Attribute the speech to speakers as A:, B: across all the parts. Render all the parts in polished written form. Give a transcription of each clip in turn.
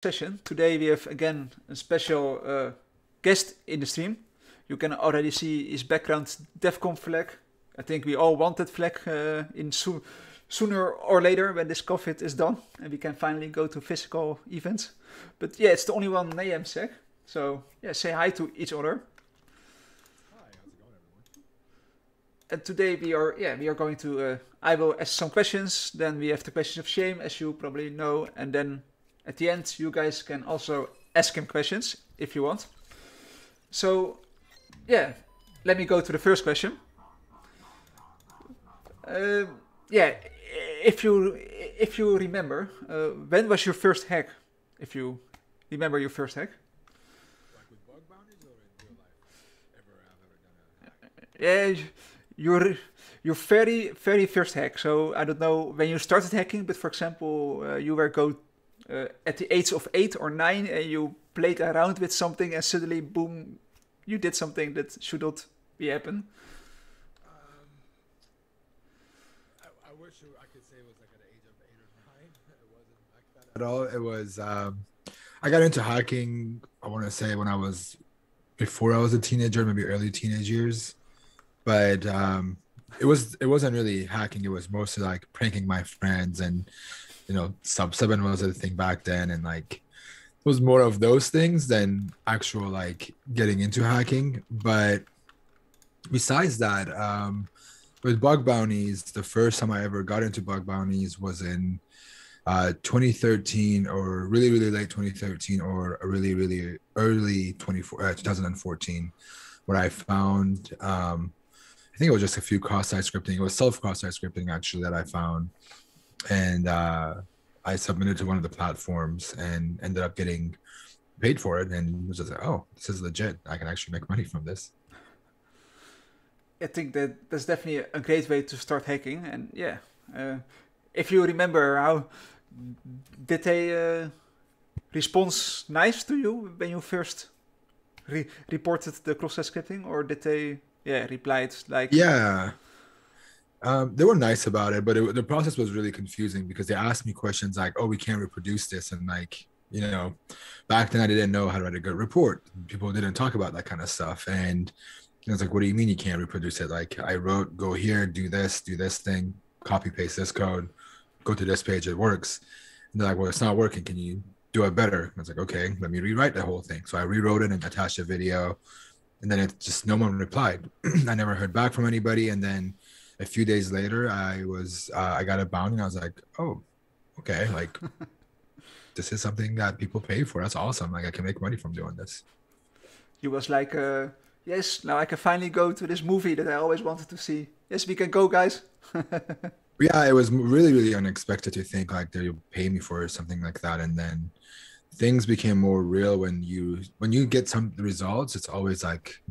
A: session. Today we have again a special guest in the stream. You can already see his background DEFCON flag. I think we all want that flag sooner or later when this COVID is done and we can finally go to physical events. But yeah, it's the only one NahamSec. So yeah, say hi to each other.
B: Hi, how's it going, everyone?
A: And today we are going to I will ask some questions. Then we have the questions of shame, as you probably know, and then at the end you guys can also ask him questions if you want. So yeah, let me go to the first question. Yeah, if you remember, when was your first hack? If you remember your first hack.
B: Like with bug bounties or in real life? I've ever done a hack.
A: Yeah, your very first hack. So I don't know when you started hacking, but for example, you were at the age of 8 or 9 and you played around with something and suddenly boom, you did something that should not be happen.
B: I wish I could say it was like at the age of 8 or 9. It wasn't like that at all. It was, I got into hacking, I want to say before I was a teenager, maybe early teenage years. But it wasn't really hacking. It was mostly like pranking my friends and, sub-7 was a thing back then. And like, it was more of those things than actual like getting into hacking. But besides that, with bug bounties, the first time I ever got into bug bounties was in 2013 or really, really late 2013 or a really, really early 2014, where I found, I think it was just a few cross-site scripting. It was self-cross-site scripting actually that I found. And I submitted to one of the platforms and ended up getting paid for it and was just like, oh, this is legit. I can actually make money from this.
A: I think that's definitely a great way to start hacking. And yeah, if you remember, how did they respond nice to you when you first reported the cross-site scripting, or did they replied like
B: they were nice about it, but the process was really confusing because they asked me questions like, oh, we can't reproduce this, and like, back then I didn't know how to write a good report. People didn't talk about that kind of stuff, and I was like, what do you mean you can't reproduce it? Like, I wrote, go here, do this thing, copy paste this code, go to this page, it works. And they're like, well, it's not working, can you do it better? I was like, okay, let me rewrite the whole thing. So I rewrote it and attached a video. And then it just, no one replied. I never heard back from anybody. And then a few days later, I got a bounty and I was like, oh, okay. Like, this is something that people pay for. That's awesome. Like, I can make money from doing this.
A: You was like, yes, now I can finally go to this movie that I always wanted to see. Yes, we can go, guys.
B: Yeah, it was really, really unexpected to think like they'll pay me for something like that. And then things became more real when you get some results. It's always like,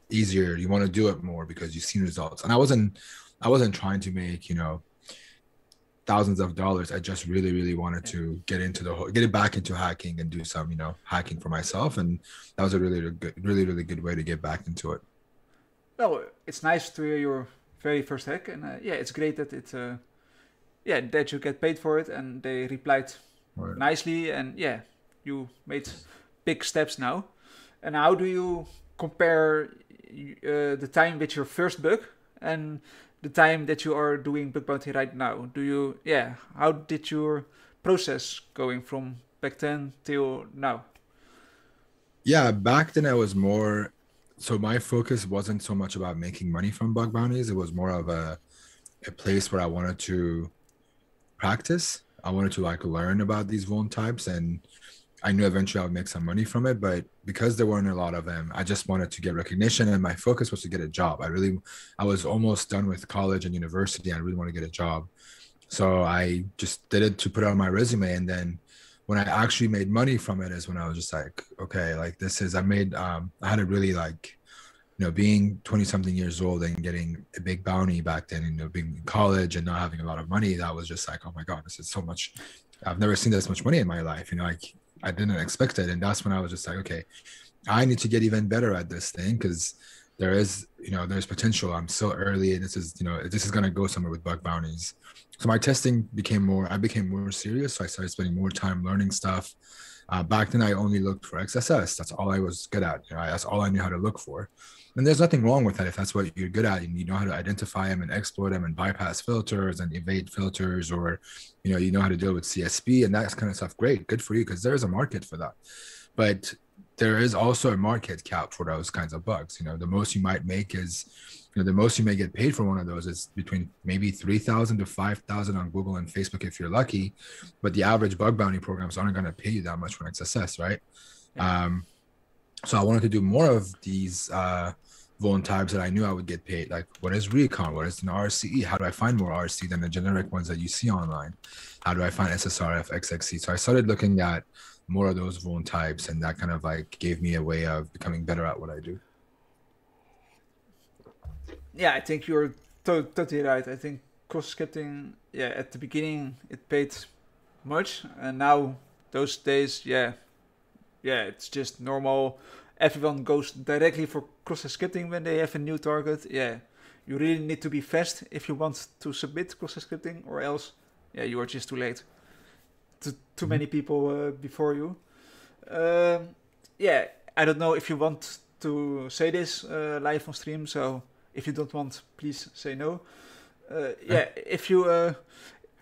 B: easier. You want to do it more because you've seen results. And I wasn't trying to make, thousands of dollars. I just really, really wanted to get it back into hacking and do some, hacking for myself. And that was a really good way to get back into it.
A: Well, it's nice to hear your very first hack, and it's great that that you get paid for it, and they replied nicely, and you made big steps now. And how do you compare the time with your first bug and the time that you are doing bug bounty right now? How did your process going from back then till now?
B: Yeah, back then I was more, so my focus wasn't so much about making money from bug bounties. It was more of a place where I wanted to practice. I wanted to like learn about these vuln types, and I knew eventually I would make some money from it. But because there weren't a lot of them, I just wanted to get recognition, and my focus was to get a job. I was almost done with college and university. I really want to get a job. So I just did it to put it on my resume. And then when I actually made money from it is when I was just like, okay, like I had a really like, being 20 something years old and getting a big bounty back then, being in college and not having a lot of money, that was just like, oh my God, this is so much. I've never seen this much money in my life. Like I didn't expect it. And that's when I was just like, okay, I need to get even better at this thing because there's potential. I'm still early and this is going to go somewhere with bug bounties. So my testing became more serious. So I started spending more time learning stuff. Back then, I only looked for XSS. That's all I was good at. That's all I knew how to look for. And there's nothing wrong with that if that's what you're good at and you know how to identify them and exploit them and bypass filters and evade filters, or you know how to deal with CSP and that kind of stuff. Great, good for you, because there's a market for that. But there is also a market cap for those kinds of bugs. The most you might make is, the most you may get paid for one of those is between maybe 3,000 to 5,000 on Google and Facebook if you're lucky. But the average bug bounty programs aren't going to pay you that much for XSS, right? Yeah. So I wanted to do more of these vuln types that I knew I would get paid. Like, what is recon? What is an RCE? How do I find more RC than the generic ones that you see online? How do I find SSRF, XXC? So I started looking at more of those vuln types, and that kind of like gave me a way of becoming better at what I do.
A: Yeah, I think you're totally right. I think cross-scripting, at the beginning it paid much, and now those days, it's just normal. Everyone goes directly for cross-scripting when they have a new target. Yeah, you really need to be fast if you want to submit cross-scripting, or else, you are just too late. Too many people before you. I don't know if you want to say this live on stream, so if you don't want, please say no. If you,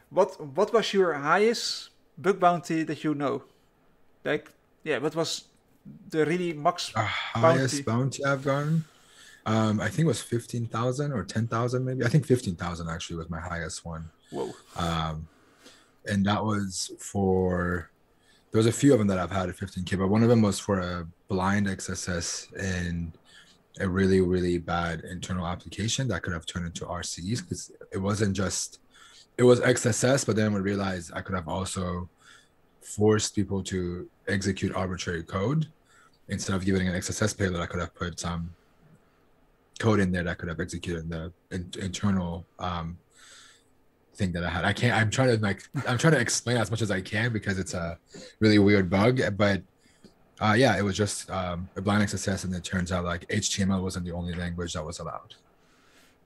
A: what was your highest bug bounty that you know? Like, what was the really max
B: highest bounty I've gotten? I think it was 15,000 or 10,000 maybe. I think 15,000 actually was my highest one.
A: Whoa.
B: And that was for, there was a few of them that I've had at 15K, but one of them was for a blind XSS and a really, really bad internal application that could have turned into RCEs, because it wasn't just, it was XSS, but then we realized I could have also forced people to execute arbitrary code. Instead of giving an XSS payload, I could have put some code in there that could have executed the internal thing that I had. I'm trying to explain as much as I can because it's a really weird bug, but it was just a blind XSS, and it turns out like HTML wasn't the only language that was allowed.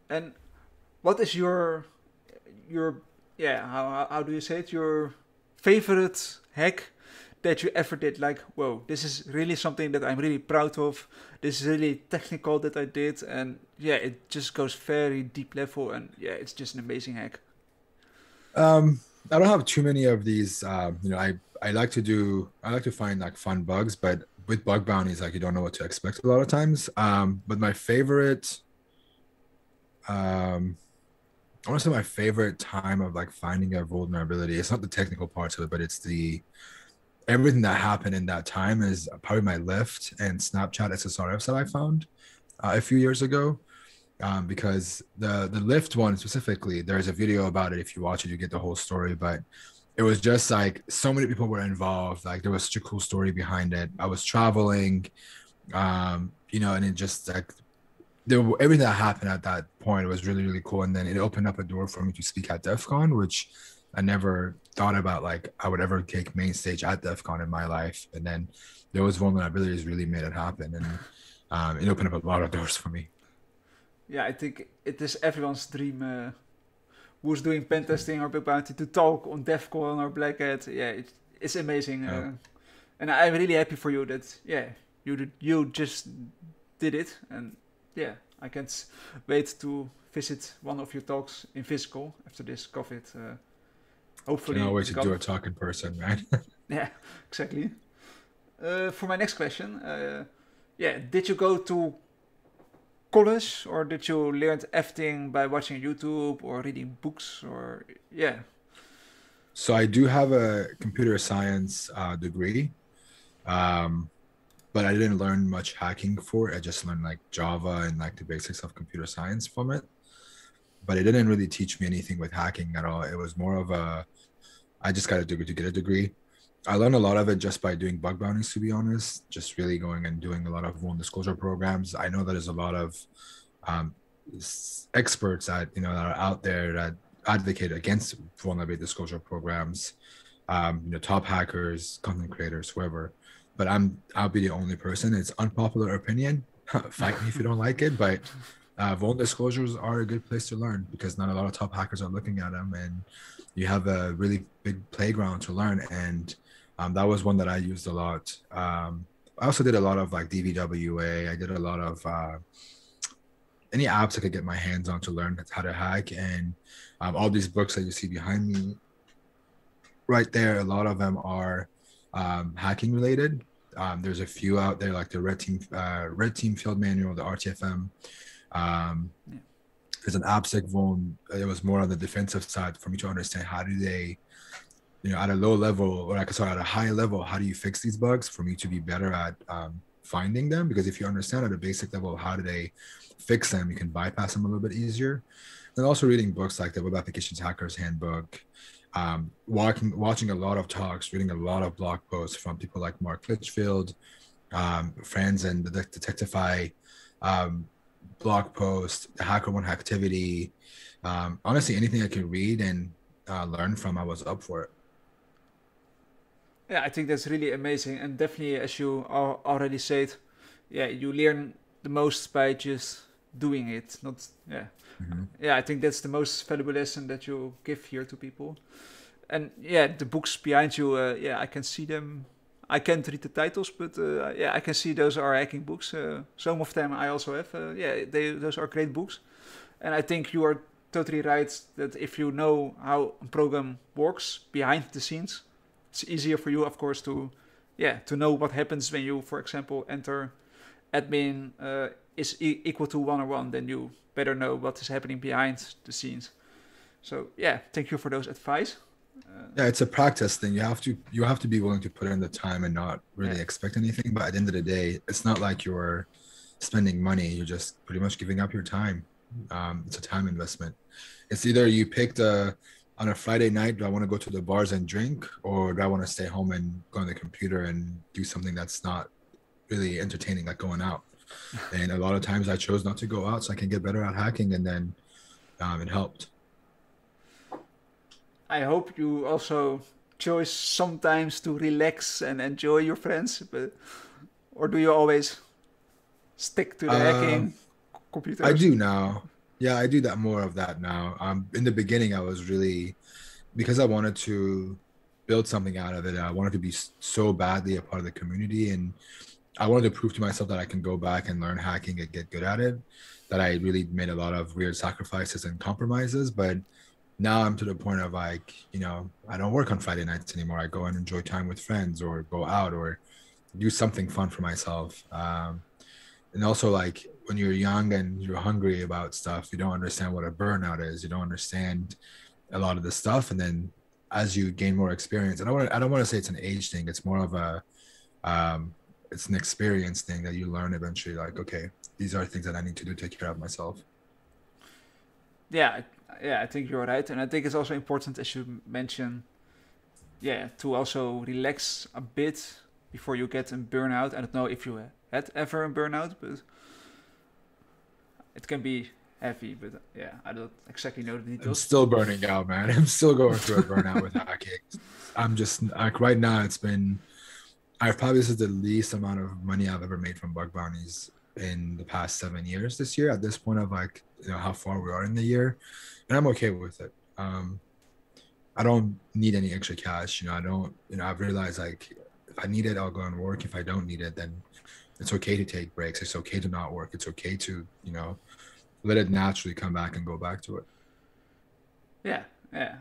A: And what is your how do you say it, your favorite hack that you ever did? Like, whoa, this is really something that I'm really proud of. This is really technical that I did, and it just goes very deep level, and it's just an amazing hack.
B: I don't have too many of these. I like to find like fun bugs, but with bug bounties, like you don't know what to expect a lot of times. But my favorite, I want to say my favorite time of like finding a vulnerability, it's not the technical parts of it, but it's everything that happened in that time is probably my Lyft and Snapchat SSRFs that I found a few years ago. Because the Lyft one specifically, there's a video about it. If you watch it, you get the whole story, but it was just like so many people were involved. Like there was such a cool story behind it. I was traveling, and it just like everything that happened at that point was really, really cool. And then it opened up a door for me to speak at DEF CON, which I never thought about like I would ever take main stage at DEF CON in my life. And then those vulnerabilities really made it happen, and it opened up a lot of doors for me.
A: Yeah, I think it is everyone's dream who's doing pen testing or bug bounty to talk on DEF CON or Black Hat. It's amazing. And I'm really happy for you that, you just did it. And I can't wait to visit one of your talks in physical after this COVID. Hopefully.
B: Can't wait to do a talk in person, right?
A: Yeah, exactly. For my next question, did you go to college, or did you learn everything by watching YouTube or reading books, or
B: So I do have a computer science degree, but I didn't learn much hacking for it. I just learned like Java and like the basics of computer science from it, but it didn't really teach me anything with hacking at all. It was more of I just got a degree to get a degree. I learned a lot of it just by doing bug bounties, to be honest, just really going and doing a lot of vuln disclosure programs. I know that there's a lot of experts that are out there that advocate against vulnerability disclosure programs, top hackers, content creators, whoever. But I'll be the only person. It's unpopular opinion. Fight me if you don't like it, but vuln disclosures are a good place to learn because not a lot of top hackers are looking at them, and you have a really big playground to learn. And That was one that I used a lot. I also did a lot of like DVWA. I did a lot of any apps I could get my hands on to learn how to hack. And all these books that you see behind me right there, a lot of them are hacking related. There's a few out there like the Red Team Field Manual, the RTFM. There's an AppSec vuln. It was more on the defensive side for me to understand how do they, at a low level, or like sorry, at a high level, how do you fix these bugs for me to be better at finding them? Because if you understand at a basic level how do they fix them, you can bypass them a little bit easier. And also reading books like the Web Applications Hackers Handbook, watching a lot of talks, reading a lot of blog posts from people like Mark Litchfield, friends and the Detectify blog post, the HackerOne activity. Honestly, anything I could read and learn from, I was up for it.
A: Yeah, I think that's really amazing, and definitely, as you already said, yeah, you learn the most by just doing it. Not yeah, I think that's the most valuable lesson that you give here to people. And yeah, the books behind you, yeah, I can see them. I can't read the titles, but yeah, I can see those are hacking books. Some of them I also have. Yeah, those are great books, and I think you are totally right that if you know how a program works behind the scenes, it's easier for you, of course, to know what happens when you, for example, enter admin is equal to 101. Then you better know what is happening behind the scenes. So yeah, thank you for those advice.
B: Yeah, it's a practice thing. You have to be willing to put in the time and not really expect anything. But at the end of the day, it's not like you're spending money. You're just pretty much giving up your time. It's a time investment. It's either you picked on a Friday night, do I want to go to the bars and drink, or do I want to stay home and go on the computer and do something that's not really entertaining, like going out? And a lot of times I chose not to go out so I can get better at hacking, and then it helped.
A: I hope you also choose sometimes to relax and enjoy your friends, or do you always stick to the hacking computers?
B: I do now. Yeah, I do that more of that now. In the beginning, I was really, because I wanted to build something out of it. I wanted to be so badly a part of the community, and I wanted to prove to myself that I can go back and learn hacking and get good at it. That I really made a lot of weird sacrifices and compromises, but now I'm to the point of like, I don't work on Friday nights anymore. I go and enjoy time with friends or go out or do something fun for myself. And also like when you're young and you're hungry about stuff, you don't understand what a burnout is. You don't understand a lot of the stuff. And then as you gain more experience, and I don't want to say it's an age thing. It's more of it's an experience thing that you learn eventually. Like, okay, these are things that I need to do to take care of myself.
A: Yeah, I think you're right, and I think it's also important, as you mentioned, to also relax a bit before you get a burnout. I don't know if you had ever a burnout, but it can be heavy. But yeah, I don't exactly know the details.
B: I'm still burning out, man. I'm still going through a burnout with hacking. I'm just like right now. This is the least amount of money I've ever made from bug bounties in the past 7 years this year, at this point of like how far we are in the year, and I'm okay with it. I don't need any extra cash. I've realized like if I need it, I'll go and work. If I don't need it, then it's okay to take breaks. It's okay to not work. It's okay to let it naturally come back and go back to it.
A: Yeah,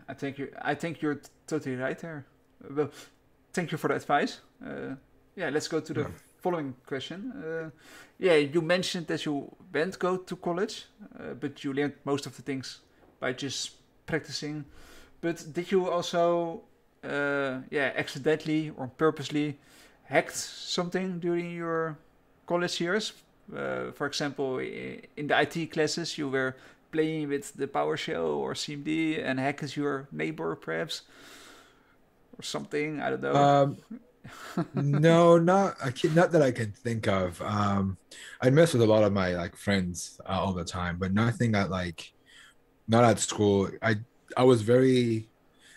A: I think you're totally right there. Well, thank you for the advice. Let's go to the following question. You mentioned that you went go to college, but you learned most of the things by just practicing. But did you also, accidentally or purposely hacked something during your college years? For example, in the IT classes, you were playing with the PowerShell or CMD and hacked your neighbor, perhaps, or something. I don't know.
B: No, not that I can think of. I mess with a lot of my like friends all the time, but nothing that like, not at school. I was very,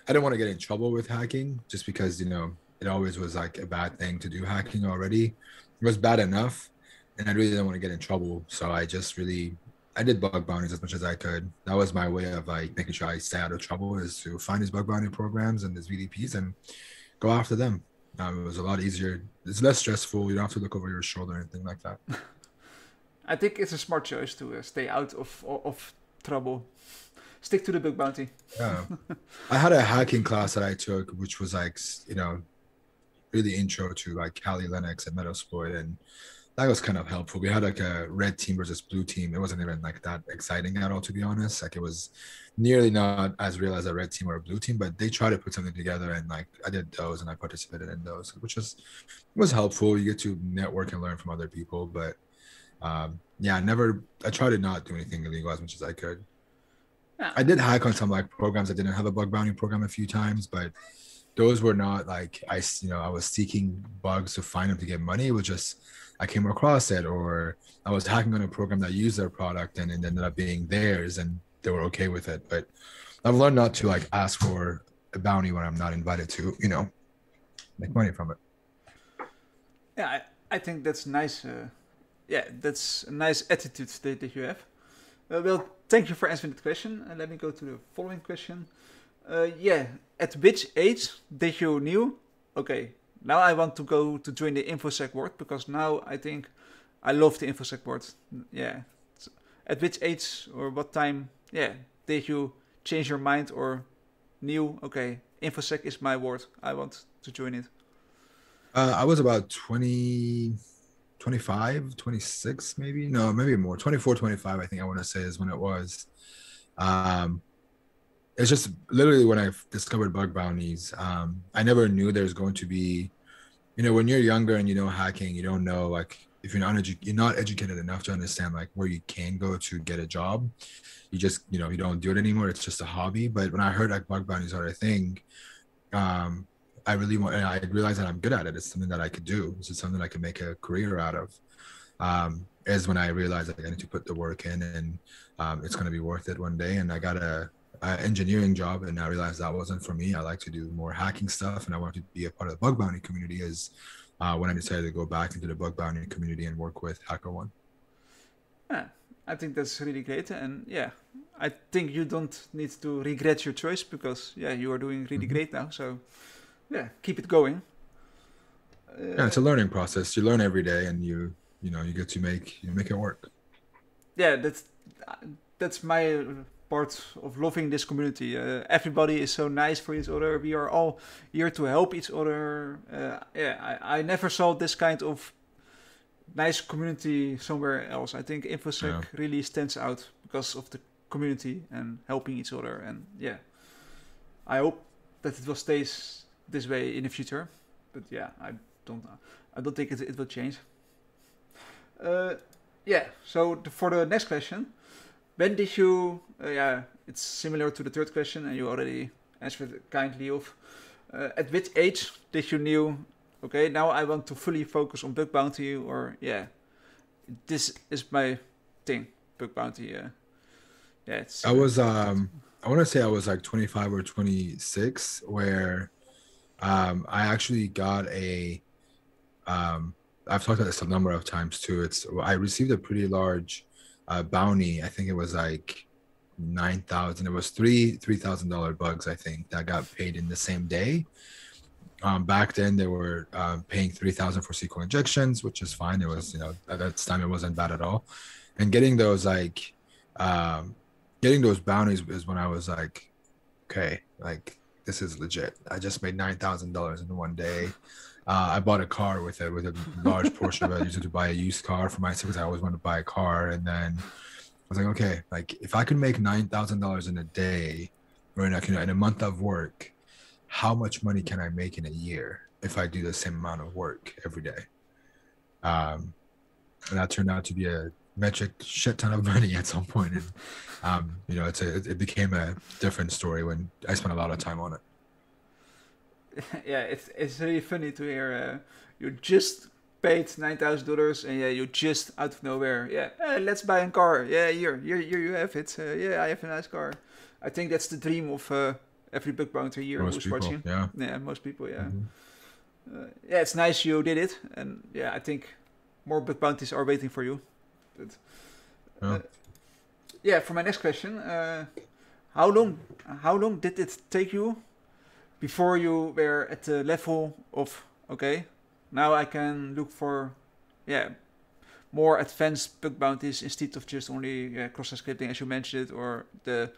B: I didn't want to get in trouble with hacking just because it always was like a bad thing to do hacking already. It was bad enough, and I really didn't want to get in trouble. So I did bug bounties as much as I could. That was my way of like making sure I stay out of trouble, is to find these bug bounty programs and these VDPs and go after them. It was a lot easier. It's less stressful. You don't have to look over your shoulder or anything like that.
A: I think it's a smart choice to stay out of trouble. Stick to the bug bounty.
B: Yeah. I had a hacking class that I took, which was like, you know, really intro to like Kali Linux and Metasploit, and that was kind of helpful. We had like a red team versus blue team. It wasn't even like that exciting at all, to be honest. Like it was nearly not as real as a red team or a blue team, but they tried to put something together, and like I did those and I participated in those, which was helpful. You get to network and learn from other people, but yeah, I tried to not do anything illegal as much as I could.
A: Yeah.
B: I did hack on some like programs that didn't have a bug bounty program a few times, but those were not like I was seeking bugs to find them to get money. It was just I came across it, or I was hacking on a program that used their product and it ended up being theirs, and they were okay with it. But I've learned not to like ask for a bounty when I'm not invited to, you know, make money from it.
A: Yeah, I think that's nice. Yeah, that's a nice attitude that you have. Well, thank you for answering the question. Let me go to the following question. Yeah, at which age did you knew, okay, now I want to go to join the Infosec board, because now I think I love the Infosec board. Yeah. So at which age or what time, yeah, did you change your mind or knew, okay, Infosec is my board, I want to join it?
B: I was about 20, 25, 26, maybe. No, maybe more. 24, 25, I think I want to say is when it was. It's just literally when I discovered bug bounties. I never knew there's going to be, you know, when you're younger and you know hacking, you don't know, like, if you're not educated enough to understand like where you can go to get a job. You just, you know, you don't do it anymore. It's just a hobby. But when I heard like bug bounties are a thing, I realized that I'm good at it. It's something that I could do. This is something I could make a career out of. Is when I realized that I need to put the work in, and it's going to be worth it one day. And I got a engineering job, and I realized that wasn't for me. I like to do more hacking stuff, and I wanted to be a part of the bug bounty community. Is when I decided to go back into the bug bounty community and work with HackerOne.
A: Yeah, I think that's really great, and yeah, I think you don't need to regret your choice, because yeah, you are doing really great now. So yeah, keep it going.
B: Yeah, it's a learning process. You learn every day, and you get to make it work.
A: Yeah, that's my part of loving this community. Everybody is so nice for each other. We are all here to help each other. Yeah, I never saw this kind of nice community somewhere else. I think Infosec really stands out because of the community and helping each other. And yeah, I hope that it will stay this way in the future. But yeah, I don't think it will change. Yeah, so for the next question, when did you, yeah, it's similar to the third question, and you already answered it kindly of, at which age did you knew, okay, now I want to fully focus on bug bounty, or yeah, this is my thing, bug bounty. Yeah, it's.
B: I was I want to say I was like 25 or 26, where I actually got a I've talked about this a number of times too. I received a pretty large bounty. I think it was like 9,000. It was $3,000 bugs, I think, that got paid in the same day. Back then they were paying 3,000 for SQL injections, which is fine. It was, you know, at that time it wasn't bad at all. And getting those bounties is when I was like, okay, like this is legit. I just made $9,000 in one day. I bought a car with a large portion of it. I used it to buy a used car for myself, because I always wanted to buy a car. And then I was like, okay, like if I could make $9,000 in a day, or in a month of work, how much money can I make in a year if I do the same amount of work every day? And that turned out to be a metric shit ton of money at some point. And you know, it became a different story when I spent a lot of time on it.
A: Yeah, it's really funny to hear you just paid $9,000, and yeah, you just out of nowhere, yeah, let's buy a car. Yeah, here you have it. Yeah, I have a nice car. I think that's the dream of every bug bounty here who's watching. Yeah, most people. Yeah, yeah, it's nice you did it, and yeah, I think more bug bounties are waiting for you. But yeah, for my next question, how long did it take you before you were at the level of, okay, now I can look for, yeah, more advanced bug bounties instead of just only cross-site scripting, as you mentioned, or the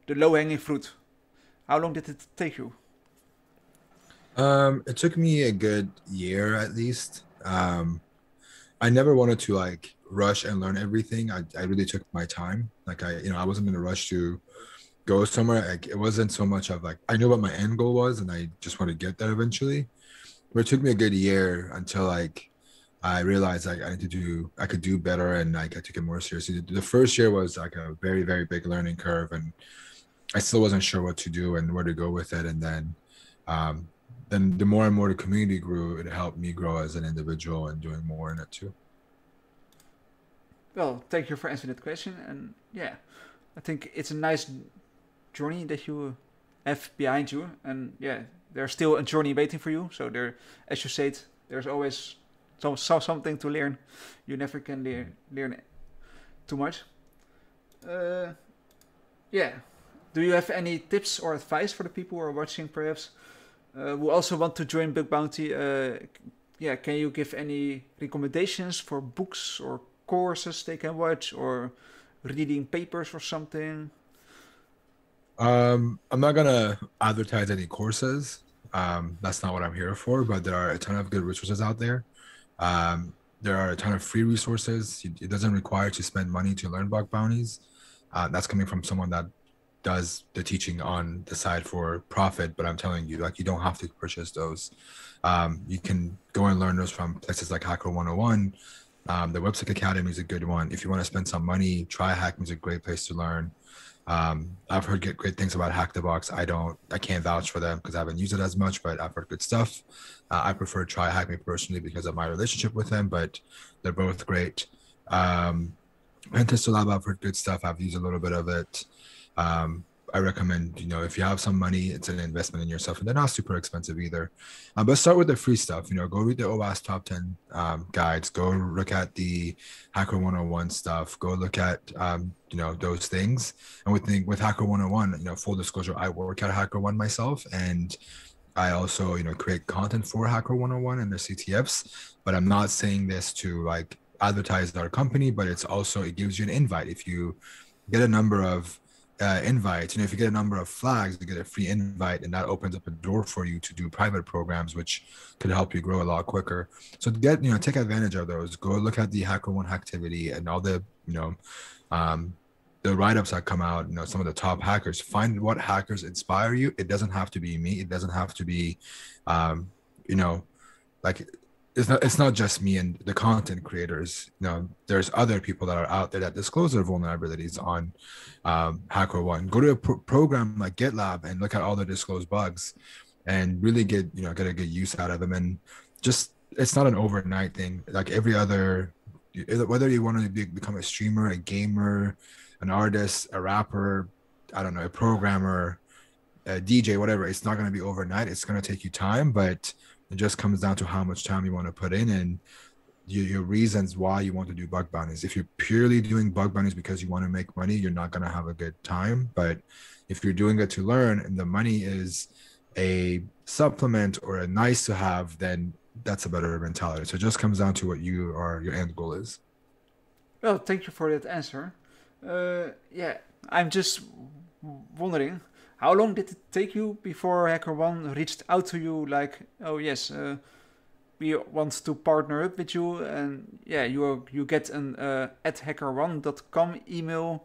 A: low-hanging fruit. How long did it take you?
B: It took me a good year at least. I never wanted to like rush and learn everything. I really took my time. Like I wasn't in a rush to go somewhere. Like it wasn't so much of like I knew what my end goal was and I just wanted to get there eventually. But it took me a good year until like I realized like I could do better and like I took it more seriously. The first year was like a very, very big learning curve and I still wasn't sure what to do and where to go with it. And then the more and more the community grew, it helped me grow as an individual and doing more in it too.
A: Well, thank you for answering that question. And yeah, I think it's a nice journey that you have behind you. And yeah, there's still a journey waiting for you. So there, as you said, there's always something to learn. You never can learn too much. Yeah. Do you have any tips or advice for the people who are watching, perhaps, who also want to join Bug Bounty? Yeah, can you give any recommendations for books or courses they can watch, or reading papers or something?
B: I'm not gonna advertise any courses. That's not what I'm here for, but there are a ton of good resources out there. There are a ton of free resources. It doesn't require to spend money to learn bug bounties. That's coming from someone that does the teaching on the side for profit, but I'm telling you, like, you don't have to purchase those. You can go and learn those from places like HackerOne. The Websec Academy is a good one. If you want to spend some money, TryHack is a great place to learn. I've heard great things about Hack the Box. I can't vouch for them because I haven't used it as much, but I've heard good stuff. I prefer TryHack personally because of my relationship with them, but they're both great. Pentesting Lab, I've heard good stuff. I've used a little bit of it. I recommend, if you have some money, it's an investment in yourself, and they're not super expensive either. But start with the free stuff. Go read the OWASP top 10 guides. Go look at the Hacker 101 stuff. Go look at those things. And with Hacker 101, full disclosure, I work at HackerOne myself, and I also create content for Hacker 101 and their CTFs. But I'm not saying this to like advertise our company, but it gives you an invite if you get a number of invites. If you get a number of flags, you get a free invite, and that opens up a door for you to do private programs, which could help you grow a lot quicker. So take advantage of those. Go look at the HackerOne activity and all the the write-ups that come out. Some of the top hackers. Find what hackers inspire you. It doesn't have to be me. It doesn't have to be, like. It's not just me and the content creators. There's other people that are out there that disclose their vulnerabilities on HackerOne. Go to a program like GitLab and look at all the disclosed bugs and really get a good use out of them. And just, it's not an overnight thing. Like every other, whether you want to become a streamer, a gamer, an artist, a rapper, I don't know, a programmer, a DJ, whatever, it's not going to be overnight. It's going to take you time, but it just comes down to how much time you want to put in and your reasons why you want to do bug bounties. If you're purely doing bug bounties because you want to make money, you're not going to have a good time. But if you're doing it to learn and the money is a supplement or a nice to have, then that's a better mentality. So it just comes down to what your end goal is.
A: Well, thank you for that answer. Yeah, I'm just wondering, how long did it take you before HackerOne reached out to you like, oh yes, we want to partner up with you, and yeah, you get an at hackerone.com email.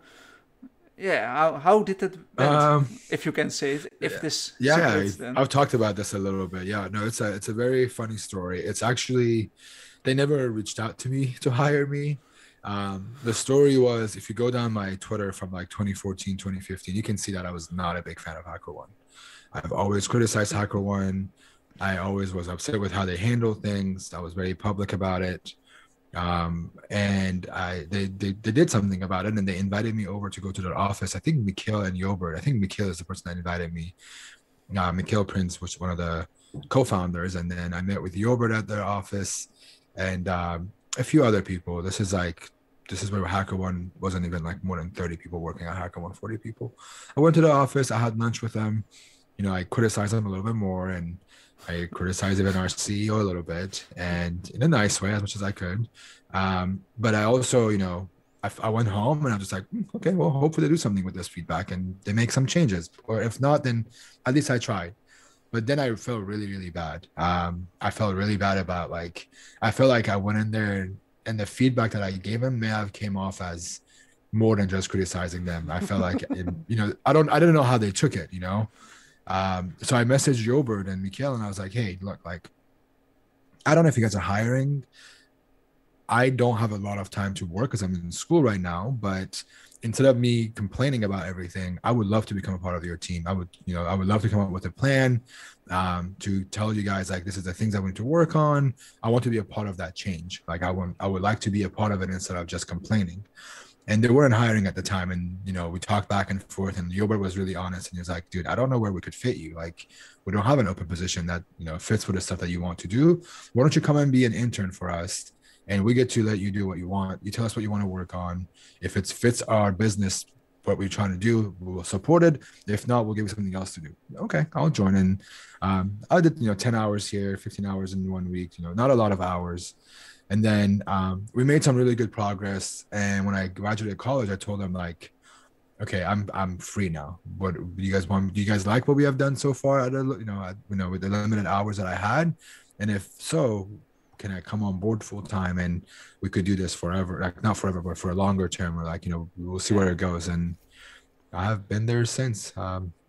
A: Yeah, how did it went? If you can say it, if this
B: I've talked about this a little bit. Yeah, no, it's a very funny story. It's actually, they never reached out to me to hire me. The story was, if you go down my Twitter from like 2014, 2015, you can see that I was not a big fan of HackerOne. I've always criticized HackerOne. I always was upset with how they handle things. I was very public about it. And they did something about it, and they invited me over to go to their office. I think Mikhail and Jobert. I think Mikhail is the person that invited me. Mikhail Prince was one of the co-founders, and then I met with Jobert at their office, and a few other people. This is where HackerOne wasn't even like more than 30 people working at HackerOne, 40 people. I went to the office. I had lunch with them. I criticized them a little bit more, and I criticized even our CEO a little bit, and in a nice way, as much as I could. But I also, I went home and I'm just like, okay, well, hopefully they do something with this feedback and they make some changes. Or if not, then at least I tried. But then I felt really, really bad. I felt really bad about I felt like I went in there and the feedback that I gave him may have came off as more than just criticizing them. I felt like, I didn't know how they took it, So I messaged Jobert and Mikhail and I was like, hey, look, I don't know if you guys are hiring. I don't have a lot of time to work because I'm in school right now, but instead of me complaining about everything, I would love to become a part of your team. I would love to come up with a plan to tell you guys this is the things I want to work on. I want to be a part of that change. I would like to be a part of it instead of just complaining. And they weren't hiring at the time. And, we talked back and forth and Gilbert was really honest. And he was like, dude, I don't know where we could fit you. We don't have an open position that, fits with the stuff that you want to do. Why don't you come and be an intern for us? And we get to let you do what you want. You tell us what you want to work on. If it fits our business, what we're trying to do, we will support it. If not, we'll give you something else to do. Okay, I'll join in. I did, 10 hours here, 15 hours in 1 week, not a lot of hours. And then we made some really good progress. And when I graduated college, I told them okay, I'm free now. What do you guys want? Do you guys like what we have done so far? With the limited hours that I had, and if so, can I come on board full time and we could do this forever, not forever, but for a longer term, or we'll see where it goes. And I have been there since.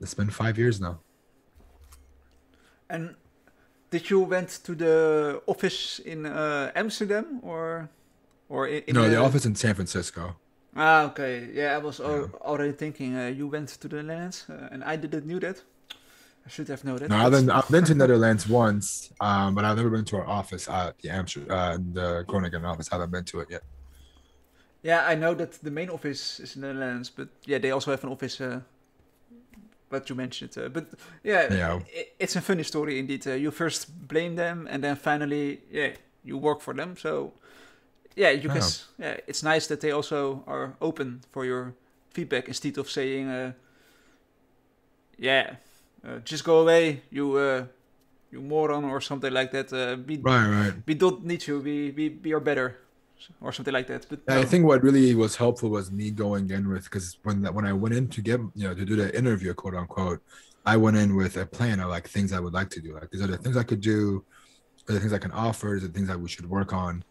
B: It's been 5 years now.
A: And did you went to the office in Amsterdam or in
B: no, the office in San Francisco.
A: Ah, okay. Yeah, I was already thinking you went to the Netherlands, and I didn't knew that. I should have known that.
B: No, I've been to Netherlands once, but I've never been to our office at the Groningen office. I haven't been to it yet.
A: Yeah, I know that the main office is in the Netherlands, but yeah, they also have an office. What you mentioned, but yeah, it's a funny story indeed. You first blame them, and then finally, you work for them. So yeah, it's nice that they also are open for your feedback instead of saying, just go away, you moron, or something like that. We don't need you. We are better, or something like that. But
B: I think what really was helpful was me going in with, because when I went in to get to do the interview, quote unquote, I went in with a plan of things I would like to do. These are the things I could do, or the things I can offer, the things that we should work on.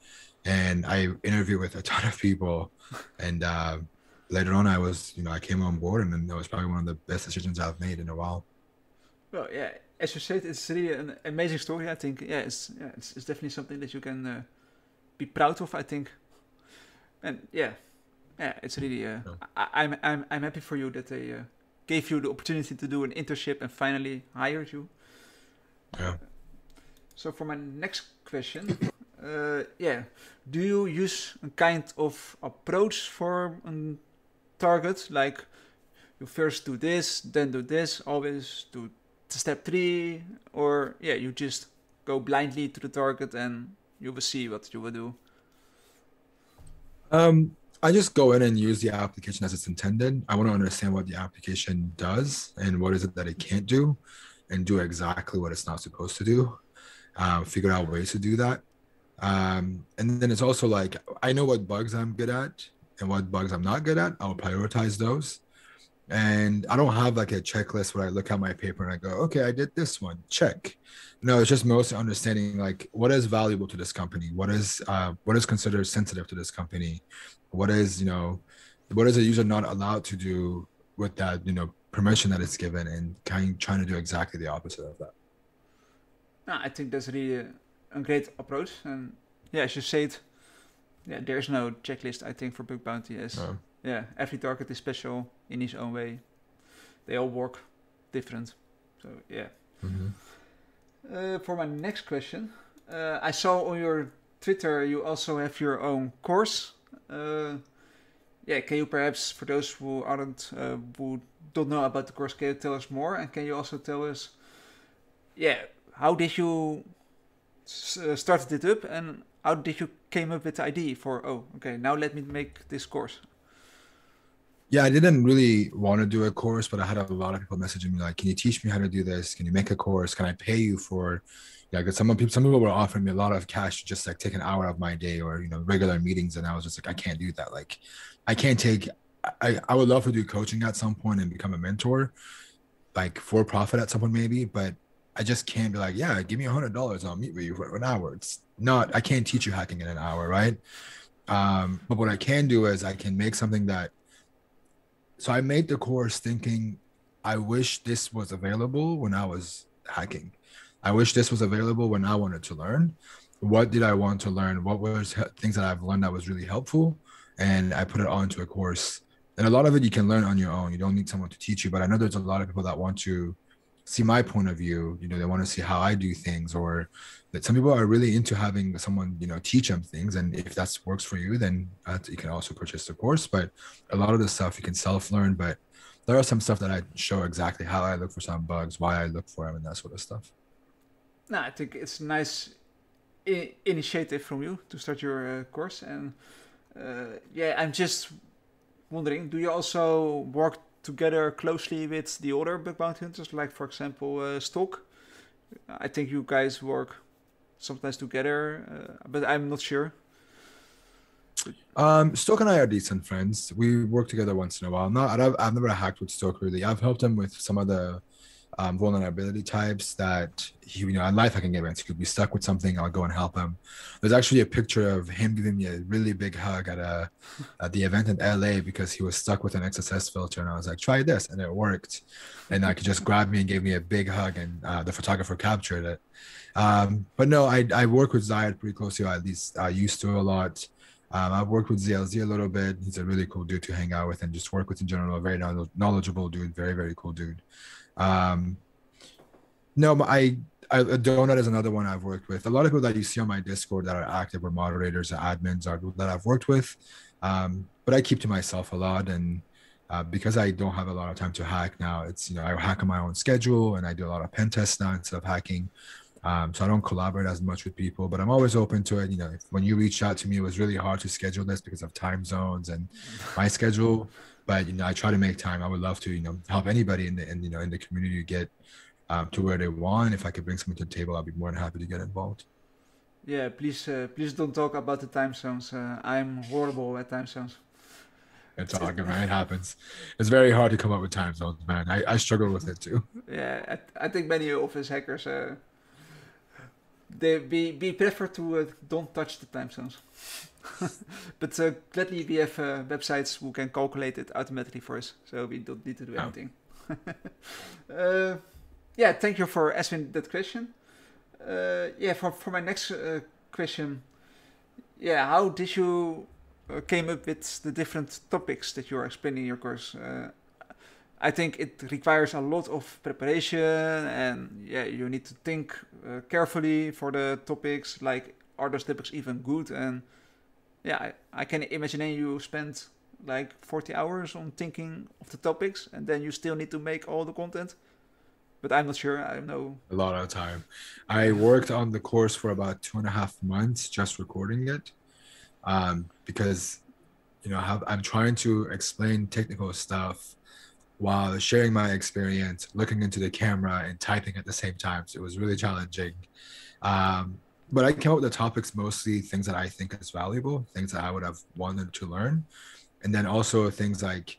B: And I interviewed with a ton of people, and later on I came on board, and then that was probably one of the best decisions I've made in a while.
A: Well, yeah, as you said, it's really an amazing story. I think, it's definitely something that you can be proud of, I think. And it's really. I'm happy for you that they gave you the opportunity to do an internship and finally hired you.
B: Yeah.
A: So for my next question, do you use a kind of approach for a target, like you first do this, then do this, always do step 3, or you just go blindly to the target and you will see what you will do?
B: I just go in and use the application as it's intended. I want to understand what the application does and what is it that it can't do, and do exactly what it's not supposed to do. Figure out ways to do that. And then it's also I know what bugs I'm good at and what bugs I'm not good at. I'll prioritize those. And I don't have a checklist where I look at my paper and I go, okay, I did this one, check. No, it's just mostly understanding what is valuable to this company, what is considered sensitive to this company, what is a user not allowed to do with that permission that it's given, and trying to do exactly the opposite of that.
A: I think that's really a great approach, and as you said, there's no checklist, I think, for bug bounty. Every target is special in his own way. They all work different. So for my next question, I saw on your Twitter you also have your own course. Can you perhaps, for those who who don't know about the course, can you tell us more? And can you also tell us, how did you started it up, and how did you came up with the idea for, now let me make this course?
B: Yeah, I didn't really want to do a course, but I had a lot of people messaging me like, "Can you teach me how to do this? Can you make a course? Can I pay you for?" Yeah, because some people were offering me a lot of cash to just like take an hour of my day or regular meetings, and I was just like, I can't do that. Like, I can't take. I would love to do coaching at some point and become a mentor, like for profit at some point maybe, but I just can't be like, yeah, give me $100, I'll meet with you for an hour. It's not. I can't teach you hacking in an hour, right? But what I can do is I can make something that so I made the course thinking, I wish this was available when I was hacking. I wish this was available when I wanted to learn. What did I want to learn? What was things that I've learned that was really helpful? And I put it onto a course. And a lot of it you can learn on your own. You don't need someone to teach you. But I know there's a lot of people that want to see my point of view. They want to see how I do things, or that some people are really into having someone, teach them things. And if that works for you, then you can also purchase the course. But a lot of the stuff you can self-learn, but there are some stuff that I show exactly how I look for some bugs, why I look for them, and that sort of stuff.
A: No, I think it's a nice initiative from you to start your course. And yeah, I'm just wondering, do you also work together closely with the other bug bounty hunters, like for example Stock? I think you guys work sometimes together, but I'm not sure.
B: Stoke and I are decent friends. We work together once in a while. I've never hacked with Stoke really. I've helped him with some of the vulnerability types that in life hacking events, he could be stuck with something. I'll go and help him. There's actually a picture of him giving me a really big hug at the event in LA because he was stuck with an XSS filter, and I was like, try this, and it worked. And I could just grab me and gave me a big hug, and the photographer captured it. But no, I work with Zayed pretty closely, or at least I used to a lot. I've worked with ZLZ a little bit. He's a really cool dude to hang out with and just work with in general. A very knowledgeable dude, very, very cool dude. No, but Donut is another one I've worked with. A lot of people that you see on my Discord that are active or moderators or admins are that I've worked with. But I keep to myself a lot, and because I don't have a lot of time to hack now, it's I hack on my own schedule, and I do a lot of pen tests now instead of hacking. So I don't collaborate as much with people, but I'm always open to it. When you reached out to me, it was really hard to schedule this because of time zones and my schedule. But I try to make time. I would love to help anybody in the community get to where they want. If I could bring something to the table, I'd be more than happy to get involved.
A: Yeah, please don't talk about the time zones. I'm horrible at time zones.
B: It's all good, man. It happens. It's very hard to come up with time zones, man. I struggle with it too.
A: Yeah, I think many of us hackers we prefer to don't touch the time zones. But gladly we have websites who can calculate it automatically for us, so we don't need to do anything. Yeah, thank you for answering that question. Yeah, for my next question, yeah, how did you came up with the different topics that you are explaining in your course? I think it requires a lot of preparation, and yeah, you need to think carefully for the topics. Like, are those topics even good? And yeah, I can imagine you spend like 40 hours on thinking of the topics, and then you still need to make all the content. But I'm not sure. I don't know.
B: A lot of time. I worked on the course for about 2.5 months just recording it, because I'm trying to explain technical stuff while sharing my experience, looking into the camera and typing at the same time. So it was really challenging. But I came up with the topics, mostly things that I think is valuable, things that I would have wanted to learn. And then also things like,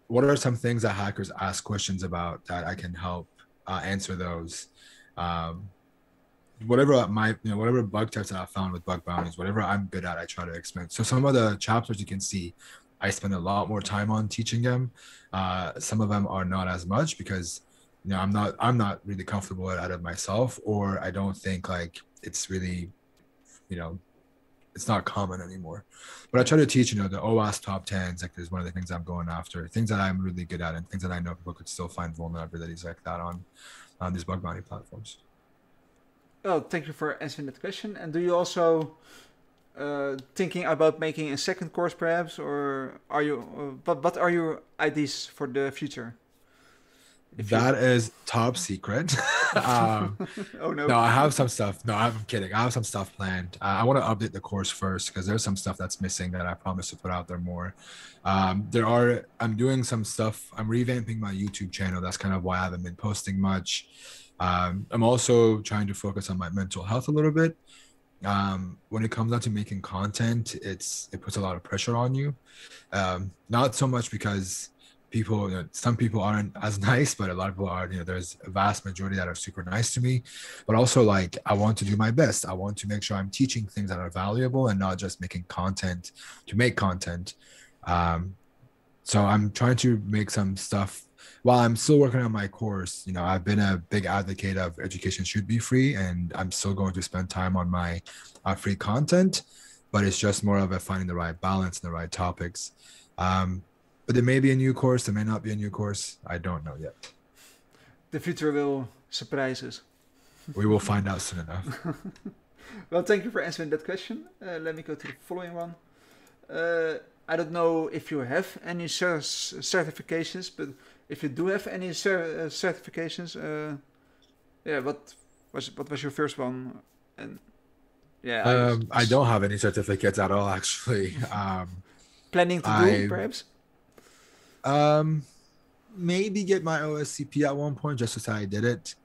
B: what are some things that hackers ask questions about that I can help answer those? Whatever whatever bug types that I found with bug bounties, whatever I'm good at, I try to explain. So some of the chapters you can see, I spend a lot more time on teaching them. Some of them are not as much because I'm not really comfortable at it myself, or I don't think like it's really it's not common anymore. But I try to teach the OWASP top 10s, like there's one of the things I'm going after, things that I'm really good at, and things that I know people could still find vulnerabilities like that on these bug bounty platforms.
A: Oh, thank you for answering that question. And do you also thinking about making a second course perhaps, or are you what are your ideas for the future?
B: That is top secret.
A: Oh
B: No,
A: no.
B: I have some stuff. No, I'm kidding. I have some stuff planned. I want to update the course first because there's some stuff that's missing that I promise to put out there more. I'm doing some stuff. I'm revamping my YouTube channel. That's kind of why I haven't been posting much. I'm also trying to focus on my mental health a little bit. When it comes down to making content, it puts a lot of pressure on you. Not so much because people, some people aren't as nice, but a lot of people are. There's a vast majority that are super nice to me, but also like I want to do my best. I want to make sure I'm teaching things that are valuable and not just making content to make content. Um, so I'm trying to make some stuff while I'm still working on my course. I've been a big advocate of education should be free, and I'm still going to spend time on my free content, but it's just more of a finding the right balance and the right topics. But there may be a new course, there may not be a new course. I don't know yet.
A: The future will surprise us.
B: We will find out soon enough.
A: Well, thank you for answering that question. Let me go to the following one. I don't know if you have any certifications, but if you do have any certifications, what was your first one? And yeah,
B: I don't have any certificates at all, actually.
A: Planning to do, perhaps?
B: Maybe get my OSCP at one point just to say I did it.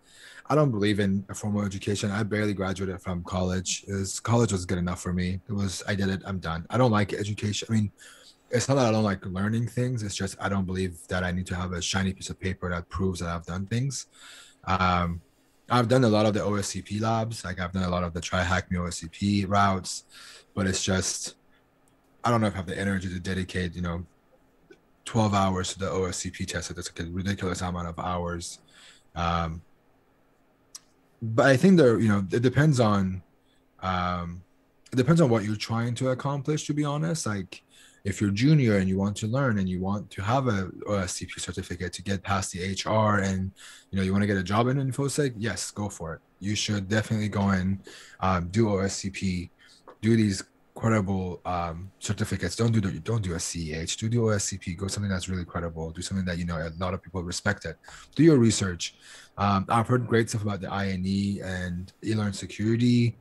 B: I don't believe in a formal education. I barely graduated from college. College was good enough for me. I did it. I'm done. I don't like education. I mean, it's not that I don't like learning things. It's just I don't believe that I need to have a shiny piece of paper that proves that I've done things. I've done a lot of the OSCP labs. Like I've done a lot of the try hack me OSCP routes, but it's just I don't know if I have the energy to dedicate 12 hours to the OSCP test. That's a ridiculous amount of hours. But I think it depends on what you're trying to accomplish, to be honest. Like if you're junior and you want to learn and you want to have a OSCP certificate to get past the HR and you want to get a job in Infosec, yes, go for it. You should definitely go and do OSCP, do these credible certificates. Don't do a CEH, do the OSCP, go something that's really credible, do something that a lot of people respect it. Do your research. I've heard great stuff about the INE and eLearn security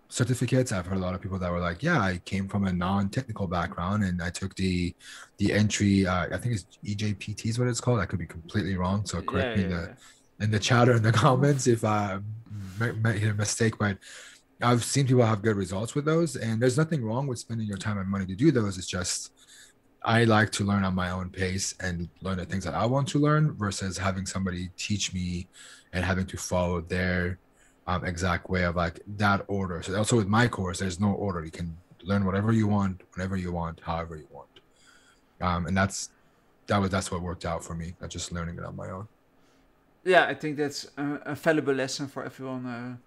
B: certificates. I've heard a lot of people that were like, yeah, I came from a non-technical background and I took the entry, I think it's EJPT is what it's called. I could be completely wrong, so correct me in the chat or in the comments if I made a mistake, but I've seen people have good results with those, and there's nothing wrong with spending your time and money to do those. It's just I like to learn on my own pace and learn the things that I want to learn versus having somebody teach me and having to follow their exact way of like that order. So also with my course, there's no order. You can learn whatever you want, whenever you want, however you want. And that's what worked out for me. Not just learning it on my own.
A: Yeah, I think that's a valuable lesson for everyone.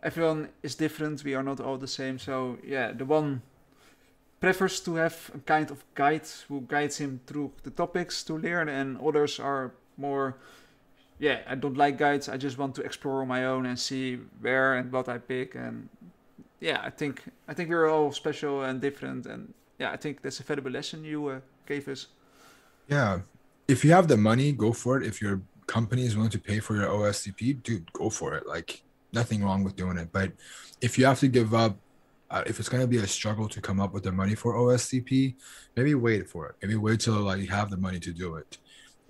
A: Everyone is different. We are not all the same. So yeah, the one prefers to have a kind of guide who guides him through the topics to learn, and others are more, I don't like guides. I just want to explore on my own and see where and what I pick. And I think we're all special and different. And I think that's a valuable lesson you gave us.
B: Yeah, if you have the money, go for it. If your company is willing to pay for your OSCP, dude, go for it. Like nothing wrong with doing it. But if you have to give up, if it's going to be a struggle to come up with the money for OSCP, maybe wait for it. Maybe wait till you have the money to do it.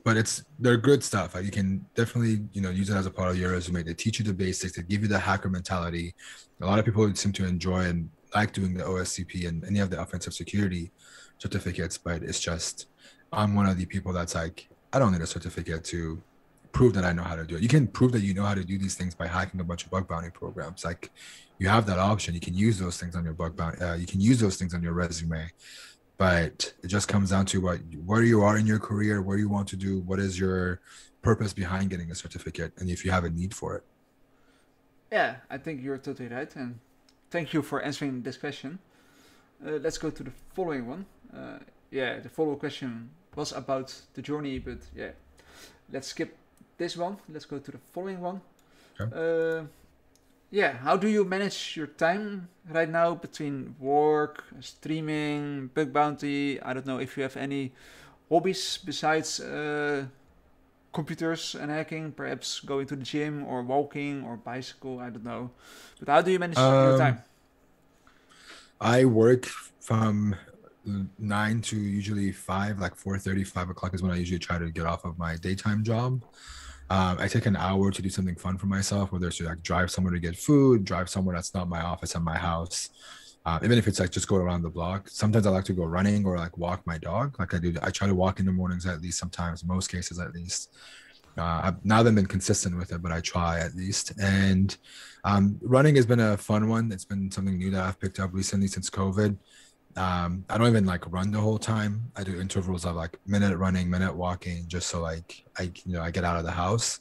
B: But they're good stuff. You can definitely use it as a part of your resume. They teach you the basics. They give you the hacker mentality. A lot of people seem to enjoy and like doing the OSCP and any of the offensive security certificates. But it's just I'm one of the people that's like I don't need a certificate to prove that I know how to do it. You can prove that you know how to do these things by hacking a bunch of bug bounty programs. Like you have that option. You can use those things on your bug bounty. You can use those things on your resume. But it just comes down to where you are in your career, where you want to do, what is your purpose behind getting a certificate, and if you have a need for it.
A: Yeah, I think you're totally right, and thank you for answering this question. Let's go to the following one. The follow-up question was about the journey, but let's skip this one. Let's go to the following one.
B: Okay.
A: How do you manage your time right now between work, streaming, bug bounty? I don't know if you have any hobbies besides computers and hacking, perhaps going to the gym or walking or bicycle, I don't know. But how do you manage your time?
B: I work from 9 to usually 5, like 4:30, 5 o'clock is when I usually try to get off of my daytime job. I take an hour to do something fun for myself, whether it's to like drive somewhere to get food, drive somewhere that's not my office and my house. Even if it's like just go around the block. Sometimes I like to go running or like walk my dog. Like I try to walk in the mornings at least sometimes, most cases at least. I've not been consistent with it, but I try at least. And running has been a fun one. It's been something new that I've picked up recently since COVID. I don't even like run the whole time. I do intervals of like minute running, minute walking, just so like I get out of the house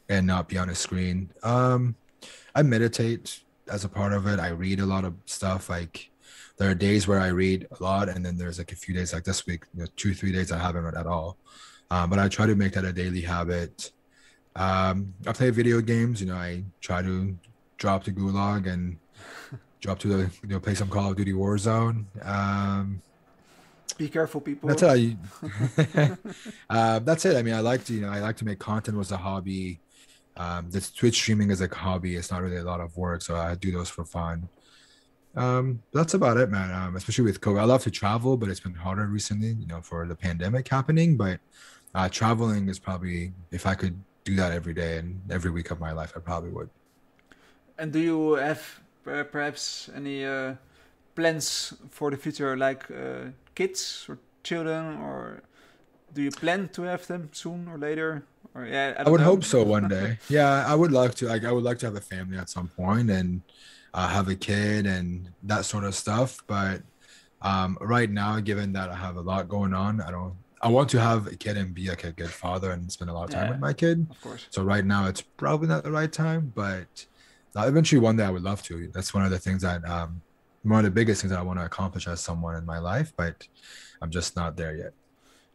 B: and not be on a screen. I meditate as a part of it. I read a lot of stuff. Like there are days where I read a lot, and then there's like a few days like this week, 2-3 days I haven't read at all. But I try to make that a daily habit. I play video games. I try to drop the gulag and drop to the play some Call of Duty Warzone.
A: Be careful, people.
B: That's it. That's it. I mean, I like to make content was a hobby. This Twitch streaming is like a hobby. It's not really a lot of work, so I do those for fun. That's about it, man. Especially with COVID, I love to travel, but it's been harder recently, for the pandemic happening. But traveling is probably, if I could do that every day and every week of my life, I probably would.
A: And do you have perhaps any plans for the future, like kids or children, or do you plan to have them soon or later? Or I
B: would hope so one day. Yeah, I would like to. Like, I would like to have a family at some point and have a kid and that sort of stuff. But right now, given that I have a lot going on, I want to have a kid and be like a good father and spend a lot of time with my kid.
A: Of course.
B: So right now, it's probably not the right time, but eventually one day I would love to. That's one of the things that one of the biggest things that I want to accomplish as someone in my life, but I'm just not there yet.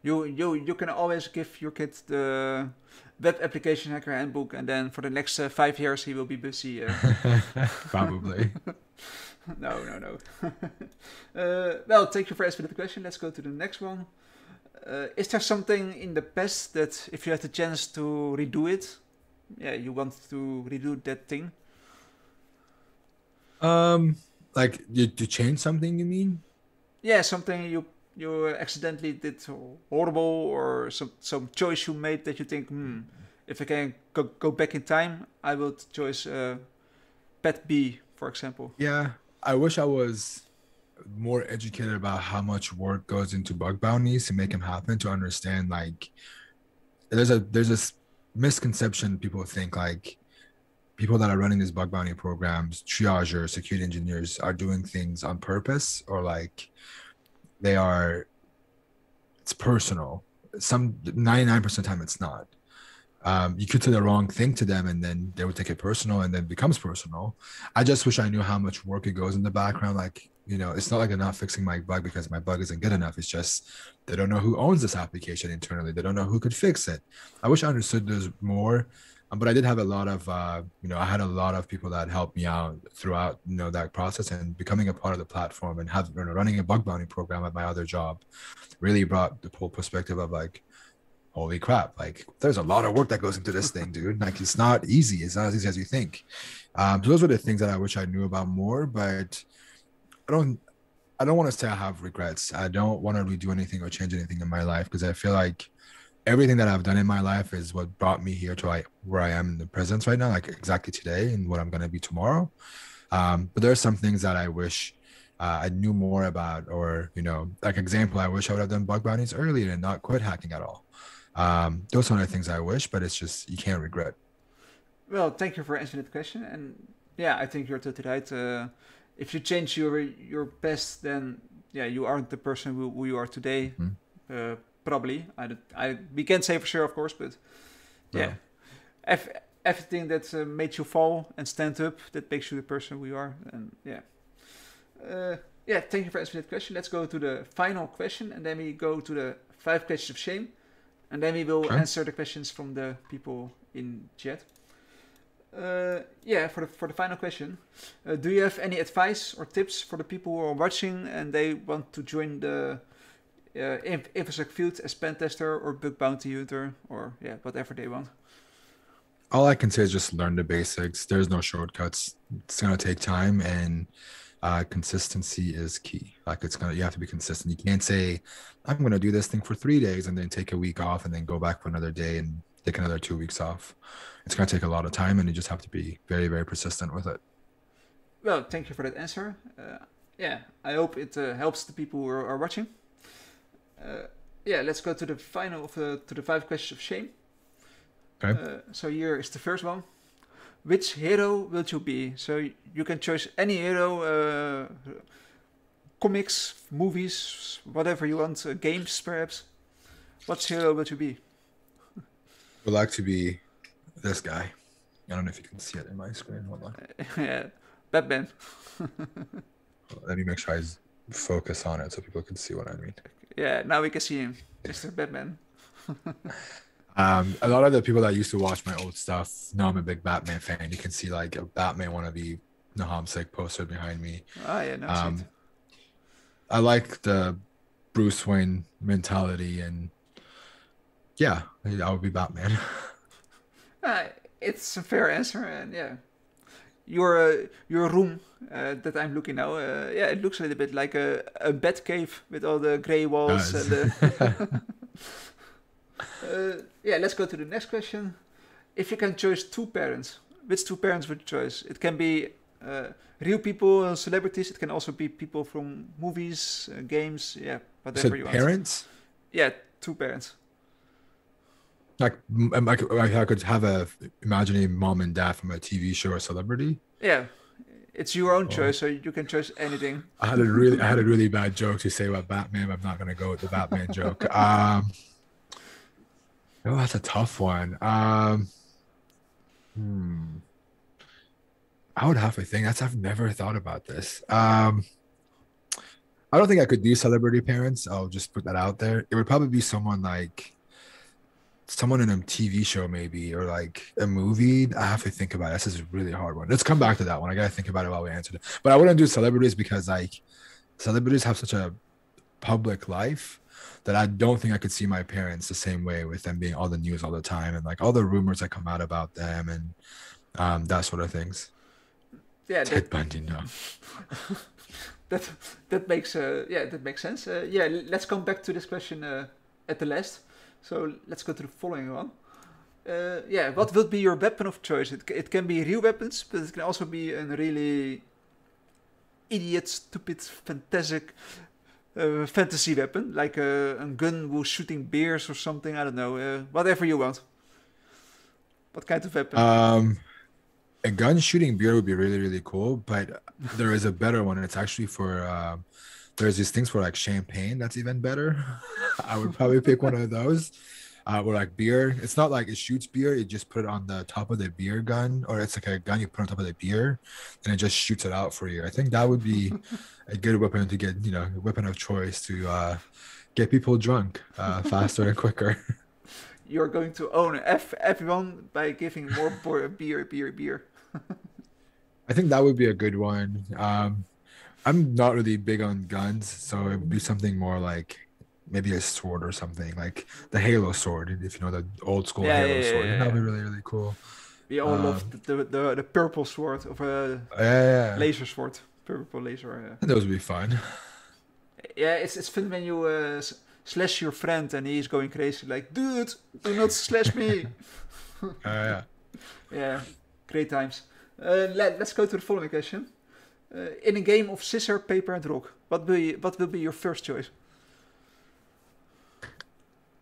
A: You can always give your kid the web application hacker handbook, and then for the next 5 years he will be busy.
B: Probably.
A: No. Well, thank you for asking the question. Let's go to the next one. Is there something in the past that if you had the chance to redo it, you want to redo that thing?
B: Like to change something, you mean?
A: Yeah, something you accidentally did horrible, or some choice you made that you think, if I can go back in time, I would choose pet B, for example.
B: Yeah, I wish I was more educated about how much work goes into bug bounties to make them happen, to understand like there's this misconception. People think like people that are running these bug bounty programs, triagers, security engineers, are doing things on purpose, or like it's personal. 99% of the time it's not. You could say the wrong thing to them and then they would take it personal, and then it becomes personal. I just wish I knew how much work it goes in the background. Like, it's not like they're not fixing my bug because my bug isn't good enough. It's just they don't know who owns this application internally. They don't know who could fix it. I wish I understood there's more. But I did have a lot of, I had a lot of people that helped me out throughout, that process, and becoming a part of the platform and running a bug bounty program at my other job really brought the whole perspective of like, holy crap, like there's a lot of work that goes into this thing, dude. Like it's not easy. It's not as easy as you think. So those were the things that I wish I knew about more, but I don't want to say I have regrets. I don't want to redo anything or change anything in my life, because I feel like everything that I've done in my life is what brought me here to where I am in the present right now, like exactly today and what I'm going to be tomorrow. But there are some things that I wish I knew more about, or, like example, I wish I would have done bug bounties earlier and not quit hacking at all. Those are the things I wish, but it's just, you can't regret.
A: Well, thank you for answering that question. And yeah, I think you're totally right. If you change your past, then you aren't the person who you are today. Mm-hmm. Probably. We can't say for sure, of course, but everything that made you fall and stand up, that makes you the person we are. And thank you for answering that question. Let's go to the final question, and then we go to the 5 questions of shame, and then we will answer the questions from the people in chat. For the final question, do you have any advice or tips for the people who are watching and they want to join the Infosec field as pen tester or bug bounty hunter or whatever they want.
B: All I can say is just learn the basics. There's no shortcuts. It's gonna take time, and consistency is key. Like you have to be consistent. You can't say, I'm gonna do this thing for 3 days and then take a week off and then go back for another day and take another 2 weeks off. It's gonna take a lot of time, and you just have to be very, very persistent with it.
A: Well, thank you for that answer. I hope it helps the people who are watching. Let's go to the final to the 5 questions of shame.
B: Okay.
A: So here is the first one. Which hero will you be? So you can choose any hero, comics, movies, whatever you want, games perhaps. What hero will you be?
B: I would like to be this guy. I don't know if you can see it in my screen. Hold on.
A: Yeah, Batman.
B: Let me make sure I focus on it so people can see what I mean.
A: Yeah, now we can see him, Mr. Batman.
B: A lot of the people that used to watch my old stuff know I'm a big Batman fan. You can see like a Batman wannabe NahamSec poster behind me.
A: Oh yeah, no,
B: I like the Bruce Wayne mentality, and yeah, I would be Batman.
A: It's a fair answer, and yeah, your room that I'm looking now, it looks a little bit like a bat cave with all the gray walls and the let's go to the next question. If you can choose 2 parents, which 2 parents would you choose? It can be real people, celebrities. It can also be people from movies, games, whatever you want.
B: Parents?
A: Yeah, 2 parents.
B: Like I could have imagining mom and dad from a TV show or celebrity.
A: Yeah, it's your own choice, so you can choose anything.
B: I had a really bad joke to say about Batman, but I'm not gonna go with the Batman joke. Oh, that's a tough one. I would have to think. I've never thought about this. I don't think I could do celebrity parents. I'll just put that out there. It would probably be someone in a TV show maybe, or like a movie. I have to think about it. This is a really hard one. Let's come back to that one. I gotta think about it while we answer it. But I wouldn't do celebrities because like celebrities have such a public life that I don't think I could see my parents the same way, with them being all the news all the time and like all the rumors that come out about them and that sort of things.
A: Yeah,
B: Ted Bundy, no.
A: that makes sense. Let's come back to this question at the last. So let's go to the following one. What will be your weapon of choice? It can be real weapons, but it can also be a really idiot, stupid, fantasy weapon, like a gun who's shooting bears or something. I don't know. Whatever you want. What kind of weapon?
B: A gun shooting beer would be really, really cool, but there is a better one. It's actually for there's these things for like champagne that's even better. I would probably pick one of those. Or like beer. It's not like it shoots beer, you just put it on the top of the beer gun, or it's like a gun you put on top of the beer and it just shoots it out for you. I think that would be a good weapon to get, a weapon of choice to get people drunk faster and quicker.
A: You're going to own everyone by giving more beer.
B: I think that would be a good one. I'm not really big on guns, so it would be something more like maybe a sword or something, like the Halo sword, if you know the old school Halo sword. That would be really, really cool.
A: We all love the purple sword of a laser sword. Purple laser.
B: Those would be fun.
A: Yeah, it's fun when you slash your friend and he's going crazy, like, dude, do not slash me. Yeah, great times. Let's go to the following question. In a game of scissor, paper, and rock, what will be your first choice?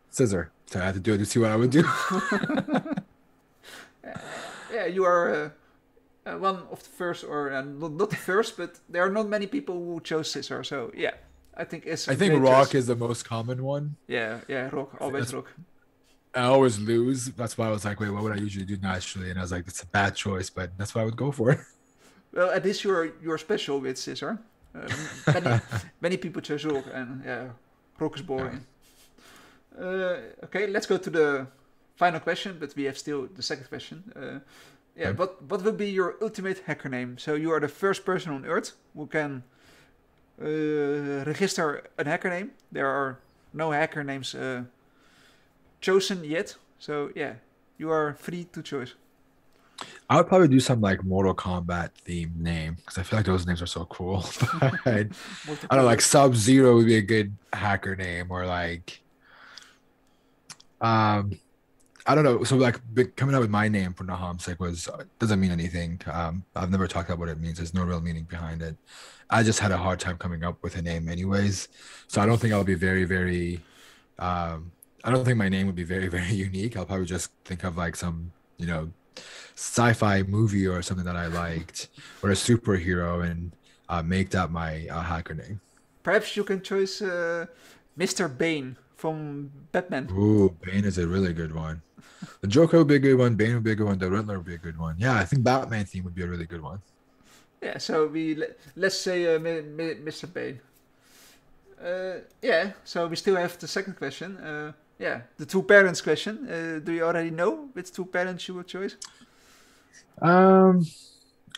B: Scissor. So I had to do it to see what I would do.
A: You are one of the first, or not the first, but there are not many people who chose scissor. So yeah, I think
B: rock is the most common one.
A: Yeah, rock, always rock.
B: I always lose. That's why I was like, wait, what would I usually do naturally? And I was like, it's a bad choice, but that's what I would go for.
A: Well, at least you're special with scissor. Many people chose rock, and rock is boring. Okay, let's go to the final question, but we have still the second question. What will be your ultimate hacker name? So you are the first person on Earth who can register a hacker name. There are no hacker names chosen yet. So yeah, you are free to choose.
B: I would probably do some like Mortal Kombat themed name because I feel like those names are so cool. But I don't know, like Sub-Zero would be a good hacker name, or like I don't know. So like coming up with my name for NahamSec was doesn't mean anything. I've never talked about what it means. There's no real meaning behind it. I just had a hard time coming up with a name anyways. So I don't think I'll be very I don't think my name would be very unique. I'll probably just think of like some, sci-fi movie or something that I liked, or a superhero, and make that my hacker name.
A: Perhaps you can choose Mr. Bane from Batman.
B: Ooh, Bane is a really good one. The Joker would be a good one. Bane would be a good one. The Riddler would be a good one. Yeah, I think Batman theme would be a really good one.
A: Yeah, so let's say Mr. Bane. Yeah, so we still have the second question. Yeah, the two parents question. Do you already know which two parents you would choose?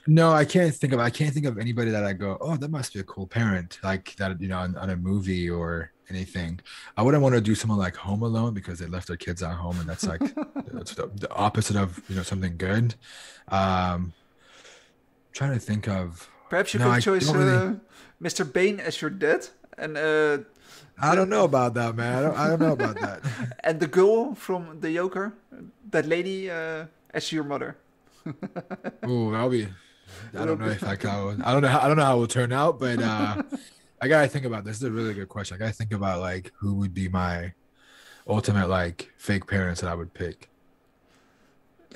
B: No, I can't think of anybody that I go, oh, that must be a cool parent, like that, on a movie or anything. I wouldn't want to do someone like Home Alone because they left their kids at home, and that's like it's the opposite of something good. Trying to think of.
A: Perhaps you could choose Mr. Bane as your dad, and
B: I don't know about that, man. I don't know about that.
A: And the girl from the Joker, that lady, as your mother.
B: Ooh, that'll be. I don't know if I can. I don't know how it will turn out, but I gotta think about this. This is a really good question. I gotta think about like who would be my ultimate like fake parents that I would pick.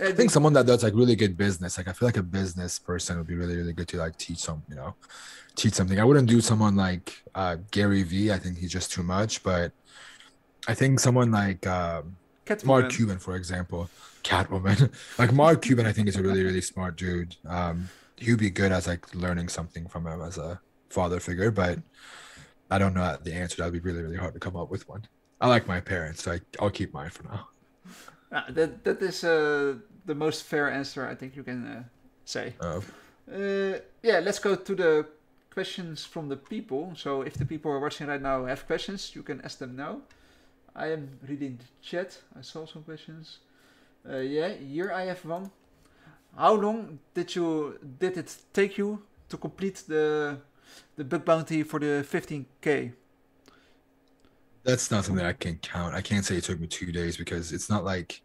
B: I think someone that does like really good business. Like I feel like a business person would be really good to like teach something. I wouldn't do someone like Gary V. I think he's just too much. But I think someone like Mark Cuban, for example, Catwoman. Like Mark Cuban, I think is a really smart dude. He'd be good as like learning something from him as a father figure. But I don't know the answer. That'd be really hard to come up with one. I like my parents, so I'll keep mine for now.
A: That is the most fair answer I think you can say. Yeah, let's go to the questions from the people. So if the people who are watching right now have questions, you can ask them now. I am reading the chat. I saw some questions. Yeah, here I have one. How long did it take you to complete the bug bounty for the 15K?
B: That's not something I can count. I can't say it took me 2 days because it's not like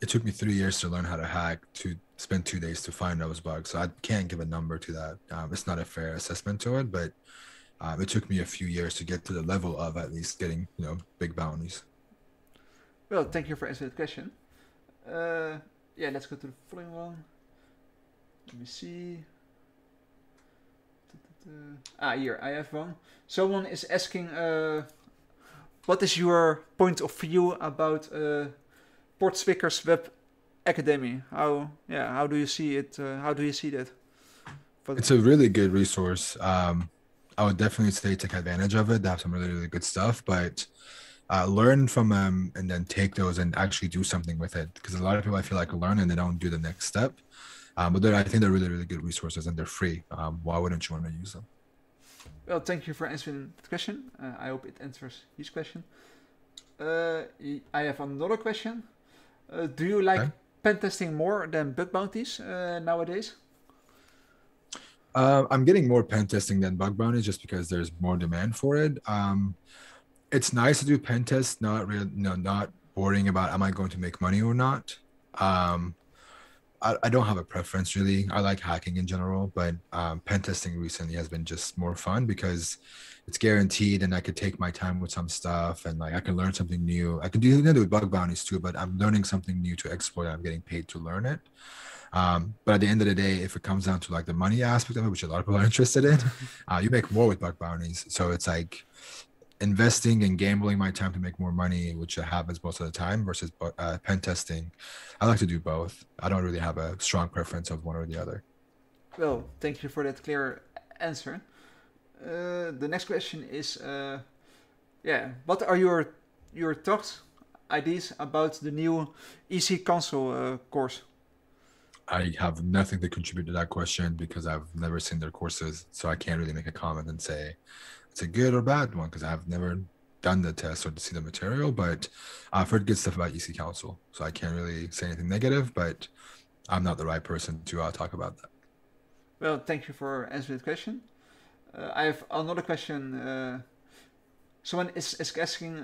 B: it took me 3 years to learn how to hack, to spend 2 days to find those bugs. So I can't give a number to that. It's not a fair assessment to it, but it took me a few years to get to the level of at least getting, big bounties.
A: Well, thank you for answering the question. Yeah, let's go to the following one. Let me see. Here, I have one. Someone is asking, what is your point of view about PortSpeakers Web Academy? How do you see it? How do you see that?
B: It's a really good resource. I would definitely say take advantage of it. They have some really good stuff, but learn from them and then take those and actually do something with it. Because a lot of people I feel like learn and they don't do the next step. But I think they're really good resources and they're free. Why wouldn't you want to use them?
A: Well, thank you for answering the question. I hope it answers his question. I have another question. Do you like pen testing more than bug bounties nowadays?
B: I'm getting more pen testing than bug bounties just because there's more demand for it. It's nice to do pen tests, not worrying about am I going to make money or not. I don't have a preference really. I like hacking in general, but pen testing recently has been just more fun because it's guaranteed and I could take my time with some stuff and like I can learn something new. I can do with bug bounties too, but I'm learning something new to exploit. I'm getting paid to learn it. But at the end of the day, if it comes down to like the money aspect of it, which a lot of people are interested in, you make more with bug bounties. So it's like investing and gambling my time to make more money, which happens most of the time, versus pen testing. I like to do both. I don't really have a strong preference of one or the other.
A: Well, thank you for that clear answer. The next question is, what are your thoughts, ideas about the new EC console course?
B: I have nothing to contribute to that question because I've never seen their courses, so I can't really make a comment and say it's a good or bad one because I've never done the test or to see the material, but I've heard good stuff about EC Council, so I can't really say anything negative, but I'm not the right person to talk about that.
A: Well, thank you for answering the question. I have another question. Someone is asking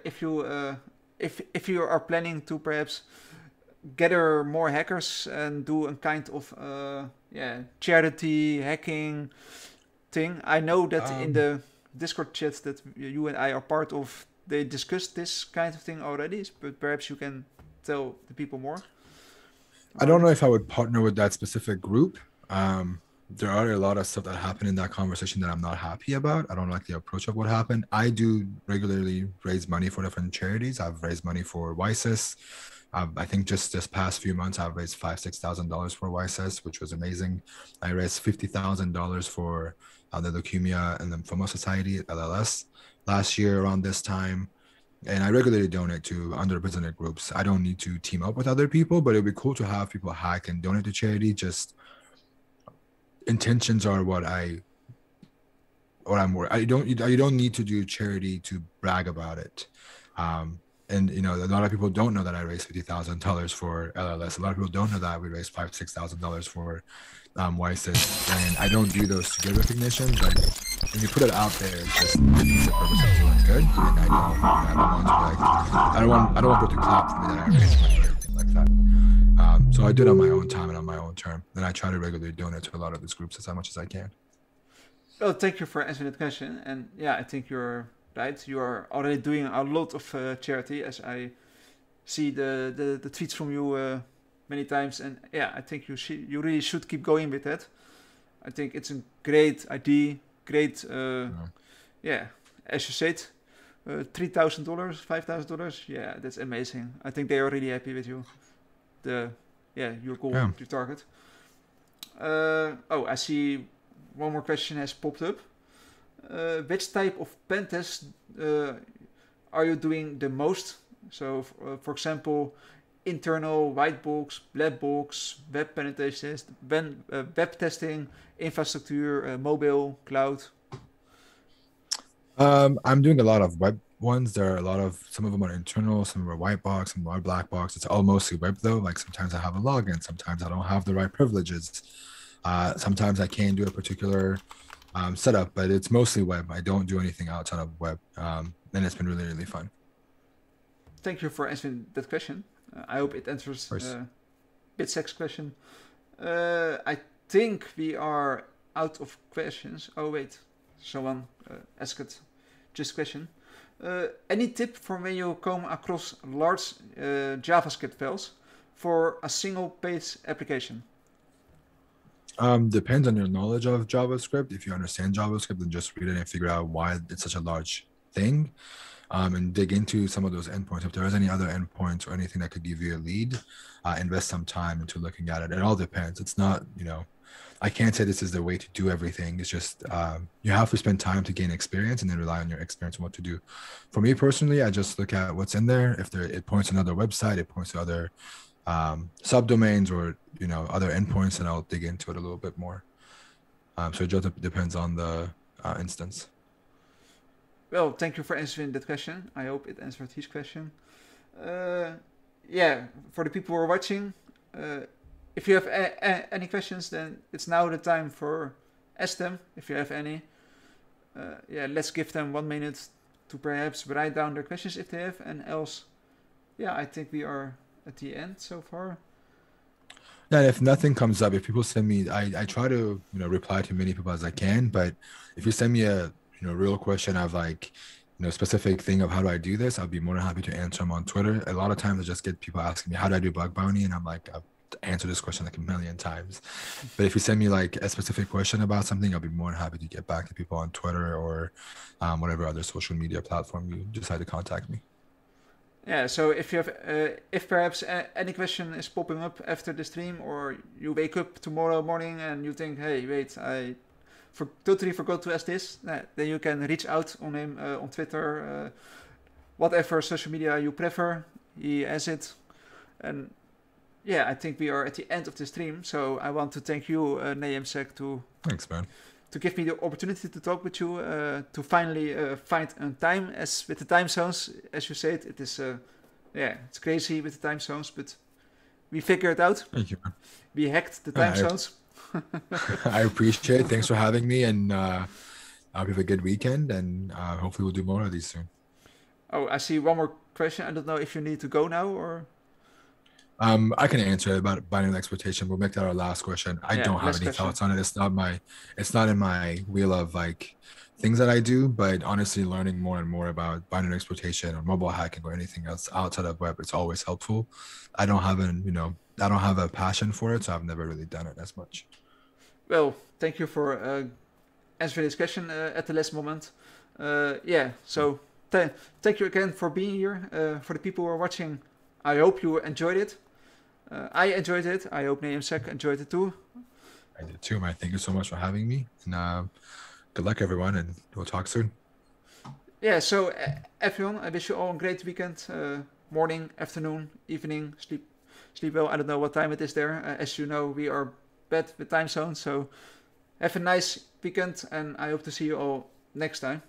A: if you are planning to perhaps gather more hackers and do a kind of charity hacking thing. I know that in the Discord chat that you and I are part of, they discussed this kind of thing already, but perhaps you can tell the people more.
B: I don't know if I would partner with that specific group. There are a lot of stuff that happened in that conversation that I'm not happy about. I don't like the approach of what happened. I do regularly raise money for different charities. I've raised money for YSIS. I think just this past few months, I've raised $5,000-6,000 for YSIS, which was amazing. I raised $50,000 for the Leukemia and Lymphoma Society, LLS, last year around this time. And I regularly donate to underrepresented groups. I don't need to team up with other people, but it'd be cool to have people hack and donate to charity. Just intentions are what I'm you don't need to do charity to brag about it. And a lot of people don't know that I raised $50,000 for LLS. A lot of people don't know that we raised $5,000-6,000 for YSIS. And I don't do those to get recognition, but when you put it out there, it's just defeats the purpose of doing good. And I don't want people to clap for me that I raised money or anything like that. So I do it on my own time and on my own term. And I try to regularly donate to a lot of these groups as much as I can.
A: Well, thank you for answering that question. And yeah, I think you're right. You are already doing a lot of charity, as I see the tweets from you many times. And yeah, I think you really should keep going with that. I think it's a great idea, great, as you said, $3,000, $5,000. Yeah, that's amazing. I think they are really happy with you. Your goal, your target. I see one more question has popped up. Which type of pen test are you doing the most? So, for example, internal, white box, black box, web penetration, web testing, infrastructure, mobile, cloud.
B: I'm doing a lot of web ones. There are some of them are internal, some are white box, some are black box. It's all mostly web though. Like sometimes I have a login, sometimes I don't have the right privileges. Sometimes I can't do a particular setup, but it's mostly web. I don't do anything outside of web. And it's been really, really fun.
A: Thank you for answering that question. I hope it answers BitSec's question. I think we are out of questions. Oh wait, someone asked just a question. Any tip for when you come across large JavaScript files for a single page application?
B: Depends on your knowledge of JavaScript. If you understand JavaScript, then just read it and figure out why it's such a large thing. And dig into some of those endpoints. If there is any other endpoints or anything that could give you a lead, invest some time into looking at it. It all depends. It's not, I can't say this is the way to do everything. It's just you have to spend time to gain experience and then rely on your experience on what to do. For me personally, I just look at what's in there. If it points to another website, it points to other subdomains or other endpoints, and I'll dig into it a little bit more. So it just depends on the instance.
A: Well, thank you for answering that question. I hope it answered his question. For the people who are watching, if you have any questions, then it's now the time for ask them. If you have any, let's give them 1 minute to perhaps write down their questions if they have, and else, I think we are at the end so far.
B: Yeah, if nothing comes up, if people send me, I try to reply to many people as I can. But if you send me a real question of specific thing of how do I do this, I'll be more than happy to answer them on Twitter. A lot of times I just get people asking me how do I do bug bounty, and I'm like, I've answered this question like a million times. But if you send me like a specific question about something, I'll be more than happy to get back to people on Twitter or whatever other social media platform you decide to contact me.
A: Yeah, so if you have, if perhaps any question is popping up after the stream, or you wake up tomorrow morning and you think, hey, wait, I totally forgot to ask this, then you can reach out on him on Twitter, whatever social media you prefer. He has it. And I think we are at the end of the stream, so I want to thank you, NahamSec,
B: Thanks, man.
A: to give me the opportunity to talk with you, to finally find a time. As with the time zones, as you said, it is it's crazy with the time zones, but we figure it out.
B: Thank you, man.
A: We hacked the time zones.
B: I appreciate it. Thanks for having me, and I hope you have a good weekend, and hopefully we'll do more of these soon.
A: Oh, I see one more question. I don't know if you need to go now or...
B: I can answer it about binary exploitation. We'll make that our last question. I don't have any thoughts on it. It's not in my wheel of like things that I do, but honestly, learning more and more about binary exploitation or mobile hacking or anything else outside of web, it's always helpful. I don't have a passion for it, so I've never really done it as much.
A: Well, thank you for answering this question at the last moment. So thank you again for being here. For the people who are watching, I hope you enjoyed it. I enjoyed it. I hope NahamSec enjoyed it too.
B: I did too, man. Thank you so much for having me. And good luck, everyone, and we'll talk soon.
A: Yeah, so everyone, I wish you all a great weekend. Morning, afternoon, evening, sleep well. I don't know what time it is there. As you know, we are bad with time zones. So have a nice weekend, and I hope to see you all next time.